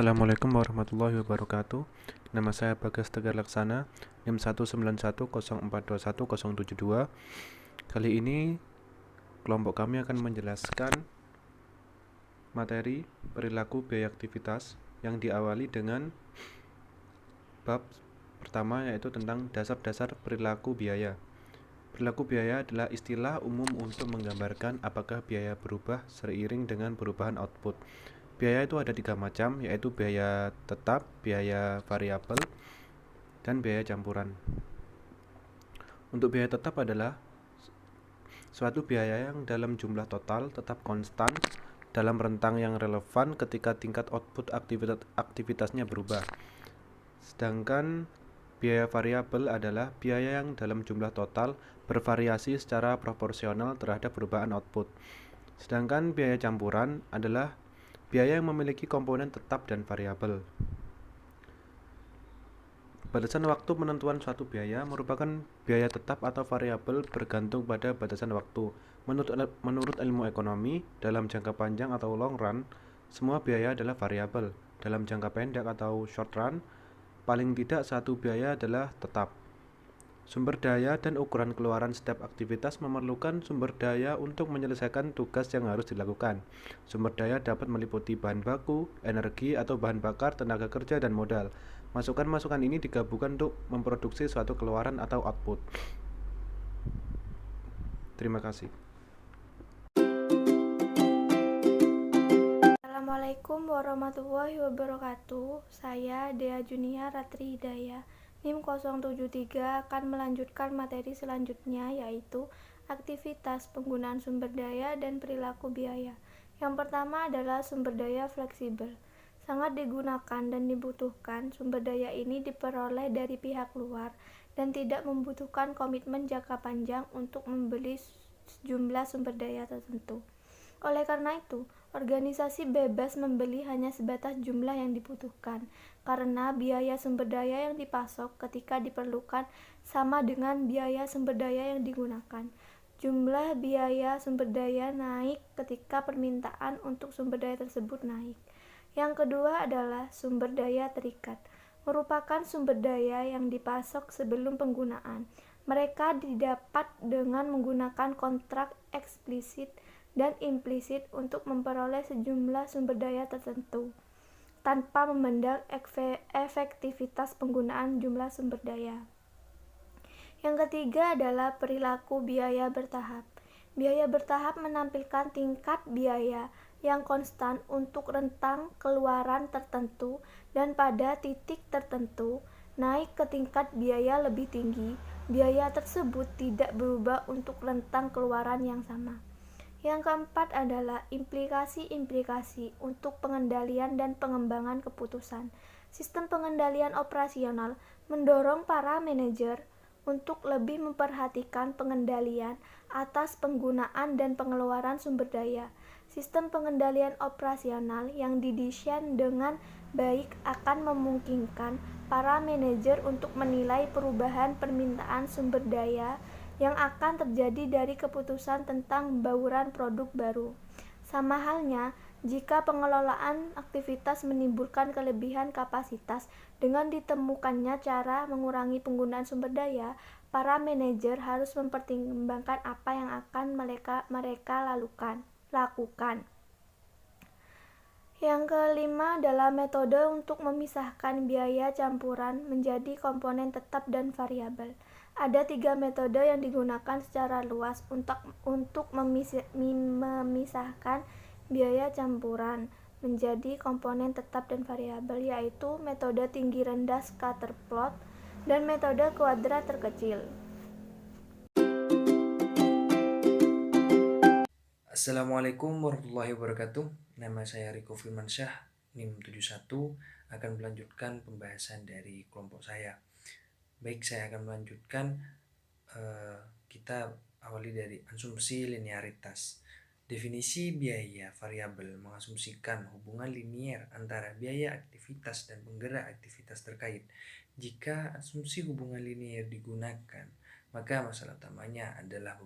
Assalamualaikum warahmatullahi wabarakatuh. Nama saya Bagas Tegar Laksana, NIM 19104210072. Kali ini kelompok kami akan menjelaskan materi perilaku biaya aktivitas yang diawali dengan bab pertama, yaitu tentang dasar-dasar perilaku biaya. Perilaku biaya adalah istilah umum untuk menggambarkan apakah biaya berubah seiring dengan perubahan output. Biaya itu ada 3 macam, yaitu biaya tetap, biaya variabel, dan biaya campuran. Untuk biaya tetap adalah suatu biaya yang dalam jumlah total tetap konstan dalam rentang yang relevan ketika tingkat output aktivitasnya berubah. Sedangkan biaya variabel adalah biaya yang dalam jumlah total bervariasi secara proporsional terhadap perubahan output. Sedangkan biaya campuran adalah biaya yang memiliki komponen tetap dan variabel. Batasan waktu penentuan suatu biaya merupakan biaya tetap atau variabel bergantung pada batasan waktu. Menurut ilmu ekonomi, dalam jangka panjang atau long run, semua biaya adalah variabel. Dalam jangka pendek atau short run, paling tidak satu biaya adalah tetap. Sumber daya dan ukuran keluaran setiap aktivitas memerlukan sumber daya untuk menyelesaikan tugas yang harus dilakukan. Sumber daya dapat meliputi bahan baku, energi atau bahan bakar, tenaga kerja, dan modal. Masukan-masukan ini digabungkan untuk memproduksi suatu keluaran atau output. Terima kasih. Assalamualaikum warahmatullahi wabarakatuh. Saya Dea Junia Ratri Hidayah, NIM 073 akan melanjutkan materi selanjutnya, yaitu aktivitas penggunaan sumber daya dan perilaku biaya. Yang pertama adalah sumber daya fleksibel. Sangat digunakan dan dibutuhkan, sumber daya ini diperoleh dari pihak luar dan tidak membutuhkan komitmen jangka panjang untuk membeli sejumlah sumber daya tertentu. Oleh karena itu, organisasi bebas membeli hanya sebatas jumlah yang dibutuhkan, karena biaya sumber daya yang dipasok ketika diperlukan sama dengan biaya sumber daya yang digunakan. Jumlah biaya sumber daya naik ketika permintaan untuk sumber daya tersebut naik. Yang kedua adalah sumber daya terikat, merupakan sumber daya yang dipasok sebelum penggunaan. Mereka didapat dengan menggunakan kontrak eksplisit dan implisit untuk memperoleh sejumlah sumber daya tertentu, tanpa memandang efektivitas penggunaan jumlah sumber daya. Yang ketiga adalah perilaku biaya bertahap. Biaya bertahap menampilkan tingkat biaya yang konstan untuk rentang keluaran tertentu dan pada titik tertentu naik ke tingkat biaya lebih tinggi. Biaya tersebut tidak berubah untuk rentang keluaran yang sama. Yang keempat adalah implikasi-implikasi untuk pengendalian dan pengembangan keputusan. Sistem pengendalian operasional mendorong para manajer untuk lebih memperhatikan pengendalian atas penggunaan dan pengeluaran sumber daya. Sistem pengendalian operasional yang didesain dengan baik akan memungkinkan para manajer untuk menilai perubahan permintaan sumber daya yang akan terjadi dari keputusan tentang bauran produk baru. Sama halnya, jika pengelolaan aktivitas menimbulkan kelebihan kapasitas dengan ditemukannya cara mengurangi penggunaan sumber daya, para manajer harus mempertimbangkan apa yang akan mereka lakukan. Yang kelima adalah metode untuk memisahkan biaya campuran menjadi komponen tetap dan variabel. Ada 3 metode yang digunakan secara luas untuk memisahkan biaya campuran menjadi komponen tetap dan variabel, yaitu metode tinggi rendah scatter plot dan metode kuadrat terkecil. Assalamualaikum warahmatullahi wabarakatuh. Nama saya Riko Firmansyah, NIM 71, akan melanjutkan pembahasan dari kelompok saya. Baik, saya akan melanjutkan kita awali dari asumsi linearitas. Definisi biaya variabel mengasumsikan hubungan linier antara biaya aktivitas dan penggerak aktivitas terkait. Jika asumsi hubungan linier digunakan, maka masalah utamanya adalah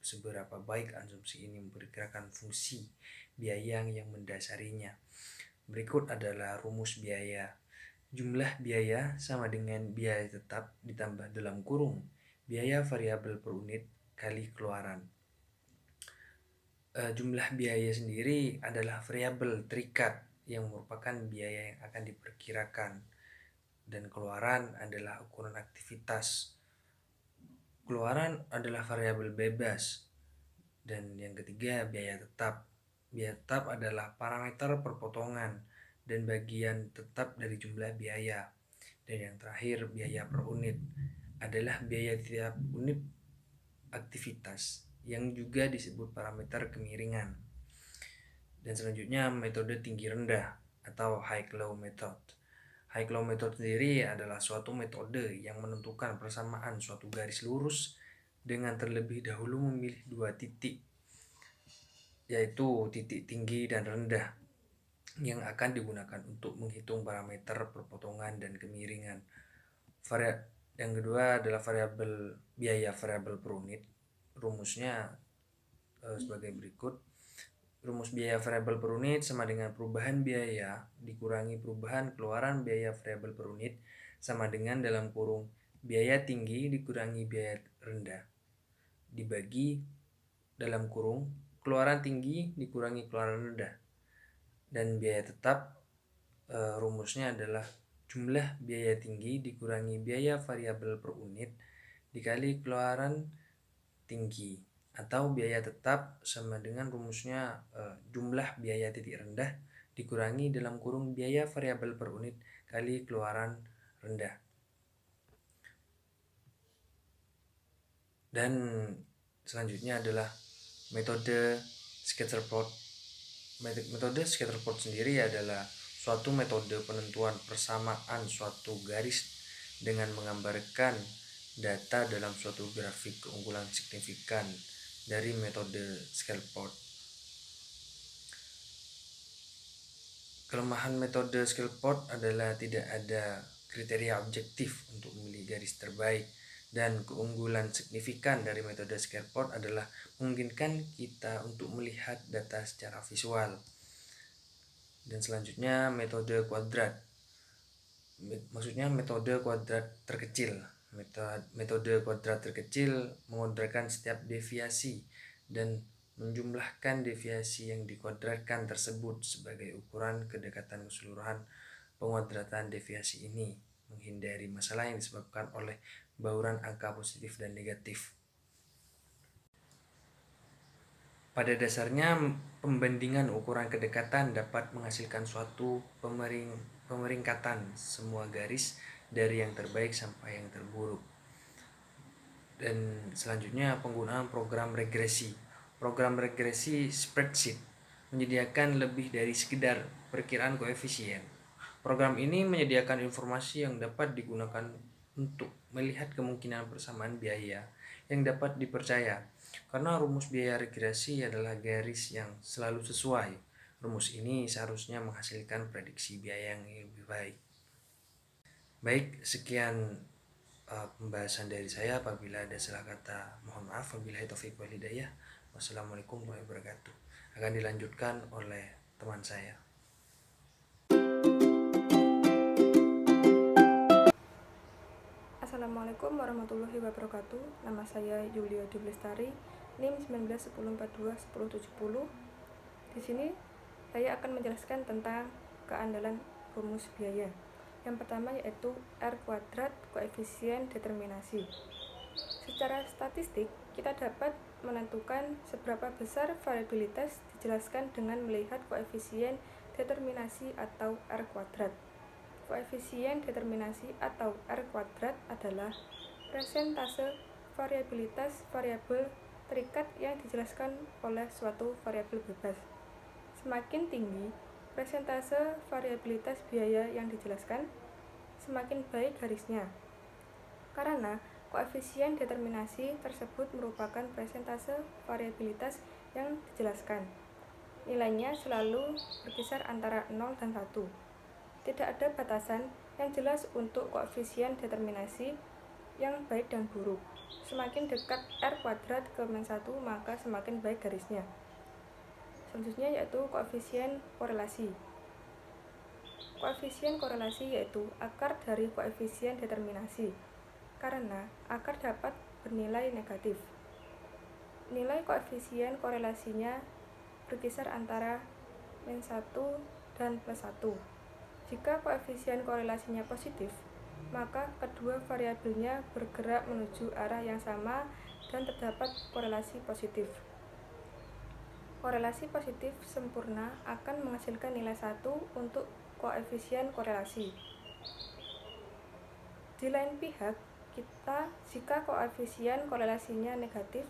seberapa baik asumsi ini memperkirakan fungsi biaya yang mendasarinya. Berikut adalah rumus biaya. Jumlah biaya sama dengan biaya tetap ditambah dalam kurung biaya variabel per unit kali keluaran. Jumlah biaya sendiri adalah variabel terikat yang merupakan biaya yang akan diperkirakan, dan keluaran adalah ukuran aktivitas. Keluaran adalah variabel bebas. Dan yang ketiga, biaya tetap. Biaya tetap adalah parameter perpotongan dan bagian tetap dari jumlah biaya. Dan yang terakhir, biaya per unit adalah biaya tiap unit aktivitas yang juga disebut parameter kemiringan. Dan selanjutnya, metode tinggi rendah atau high-low method. High-low method sendiri adalah suatu metode yang menentukan persamaan suatu garis lurus dengan terlebih dahulu memilih dua titik, yaitu titik tinggi dan rendah, yang akan digunakan untuk menghitung parameter perpotongan dan kemiringan. Yang kedua adalah biaya variabel per unit. Rumusnya sebagai berikut. Rumus biaya variabel per unit sama dengan perubahan biaya dikurangi perubahan keluaran biaya variabel per unit sama dengan dalam kurung biaya tinggi dikurangi biaya rendah dibagi dalam kurung keluaran tinggi dikurangi keluaran rendah. Dan biaya tetap rumusnya adalah jumlah biaya tinggi dikurangi biaya variabel per unit dikali keluaran tinggi, atau biaya tetap sama dengan rumusnya jumlah biaya titik rendah dikurangi dalam kurung biaya variabel per unit kali keluaran rendah. Dan selanjutnya adalah metode scatterplot. Metode scatterplot sendiri adalah suatu metode penentuan persamaan suatu garis dengan menggambarkan data dalam suatu grafik keunggulan signifikan dari metode scatterplot. Kelemahan metode scatterplot adalah tidak ada kriteria objektif untuk memilih garis terbaik, dan keunggulan signifikan dari metode scatterplot adalah memungkinkan kita untuk melihat data secara visual. Dan selanjutnya metode kuadrat. Maksudnya metode kuadrat terkecil. Metode kuadrat terkecil menguadratkan setiap deviasi dan menjumlahkan deviasi yang dikuadratkan tersebut sebagai ukuran kedekatan keseluruhan penguadratan deviasi ini, menghindari masalah yang disebabkan oleh bauran angka positif dan negatif. Pada dasarnya, pembandingan ukuran kedekatan dapat menghasilkan suatu pemeringkatan semua garis dari yang terbaik sampai yang terburuk. Dan selanjutnya, penggunaan program regresi. Program regresi spreadsheet menyediakan lebih dari sekedar perkiraan koefisien. Program ini menyediakan informasi yang dapat digunakan untuk melihat kemungkinan persamaan biaya yang dapat dipercaya. Karena rumus biaya regresi adalah garis yang selalu sesuai, rumus ini seharusnya menghasilkan prediksi biaya yang lebih baik. Baik, sekian pembahasan dari saya. Apabila ada salah kata, mohon maaf. Wabillahi taufiq wal hidayah. Wassalamualaikum warahmatullahi wabarakatuh. Akan dilanjutkan oleh teman saya. Assalamualaikum warahmatullahi wabarakatuh. Nama saya Yulia Diblestari, NIM 1910421070. Di sini saya akan menjelaskan tentang keandalan rumus biaya. Yang pertama yaitu R kuadrat koefisien determinasi. Secara statistik, kita dapat menentukan seberapa besar variabilitas dijelaskan dengan melihat koefisien determinasi atau R kuadrat. Koefisien determinasi atau R kuadrat adalah persentase variabilitas variabel terikat yang dijelaskan oleh suatu variabel bebas. Semakin tinggi persentase variabilitas biaya yang dijelaskan, semakin baik garisnya. Karena koefisien determinasi tersebut merupakan persentase variabilitas yang dijelaskan. Nilainya selalu berkisar antara 0 dan 1. Tidak ada batasan yang jelas untuk koefisien determinasi yang baik dan buruk. Semakin dekat R kuadrat ke -1, maka semakin baik garisnya. Selanjutnya yaitu koefisien korelasi. Koefisien korelasi yaitu akar dari koefisien determinasi, karena akar dapat bernilai negatif. Nilai koefisien korelasinya berkisar antara -1 dan +1. Jika koefisien korelasinya positif, maka kedua variabelnya bergerak menuju arah yang sama dan terdapat korelasi positif. Korelasi positif sempurna akan menghasilkan nilai 1 untuk koefisien korelasi. Di lain pihak, jika koefisien korelasinya negatif,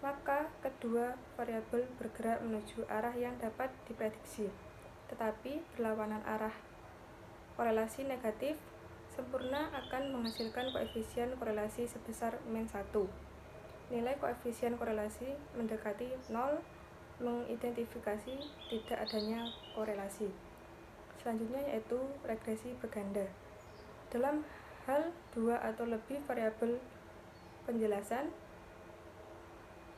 maka kedua variabel bergerak menuju arah yang dapat diprediksi, tetapi berlawanan arah. Korelasi negatif sempurna akan menghasilkan koefisien korelasi sebesar -1. Nilai koefisien korelasi mendekati 0 mengidentifikasi tidak adanya korelasi. Selanjutnya yaitu regresi berganda. Dalam hal dua atau lebih variabel penjelasan,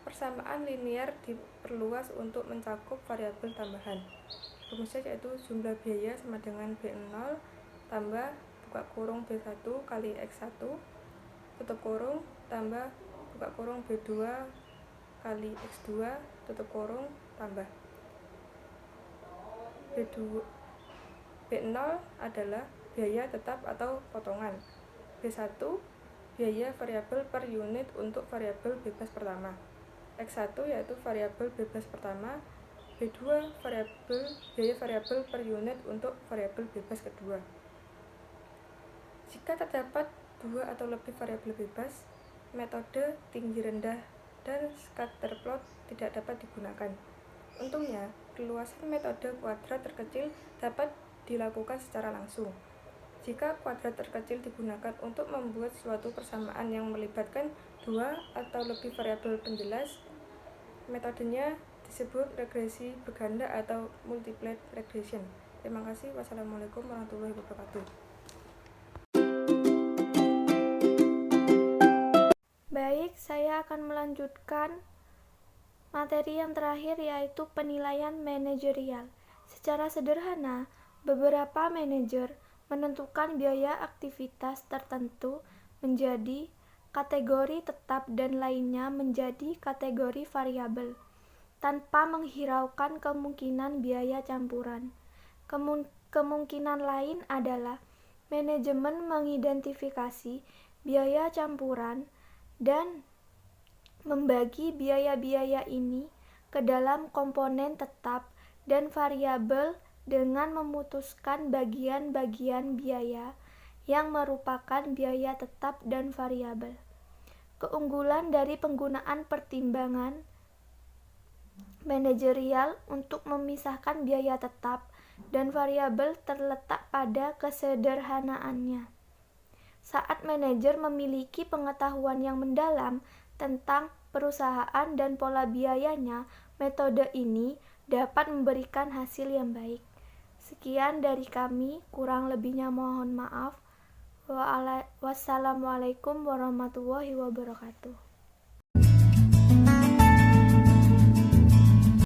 persamaan linier diperluas untuk mencakup variabel tambahan. Rumusnya yaitu jumlah biaya sama dengan B0 tambah buka kurung B1 kali X1 tutup kurung tambah buka kurung B2 kali X2 tutup kurung tambah B0 adalah biaya tetap atau potongan. B1 biaya variabel per unit untuk variabel bebas pertama. X1 yaitu variabel bebas pertama. B2 biaya variabel per unit untuk variabel bebas kedua. Jika terdapat dua atau lebih variabel bebas, metode tinggi rendah dan scatterplot tidak dapat digunakan. Untungnya, perluasan metode kuadrat terkecil dapat dilakukan secara langsung. Jika kuadrat terkecil digunakan untuk membuat suatu persamaan yang melibatkan dua atau lebih variabel penjelas, metodenya disebut regresi berganda atau multiplied regression. Terima kasih. Wassalamualaikum warahmatullahi wabarakatuh. Baik, saya akan melanjutkan materi yang terakhir, yaitu penilaian manajerial. Secara sederhana, beberapa manajer menentukan biaya aktivitas tertentu menjadi kategori tetap dan lainnya menjadi kategori variabel, tanpa menghiraukan kemungkinan biaya campuran. Kemungkinan lain adalah manajemen mengidentifikasi biaya campuran dan membagi biaya-biaya ini ke dalam komponen tetap dan variabel dengan memutuskan bagian-bagian biaya yang merupakan biaya tetap dan variabel. Keunggulan dari penggunaan pertimbangan manajerial untuk memisahkan biaya tetap dan variabel terletak pada kesederhanaannya. Saat manajer memiliki pengetahuan yang mendalam tentang perusahaan dan pola biayanya, metode ini dapat memberikan hasil yang baik. Sekian dari kami, kurang lebihnya mohon maaf. Wassalamualaikum warahmatullahi wabarakatuh.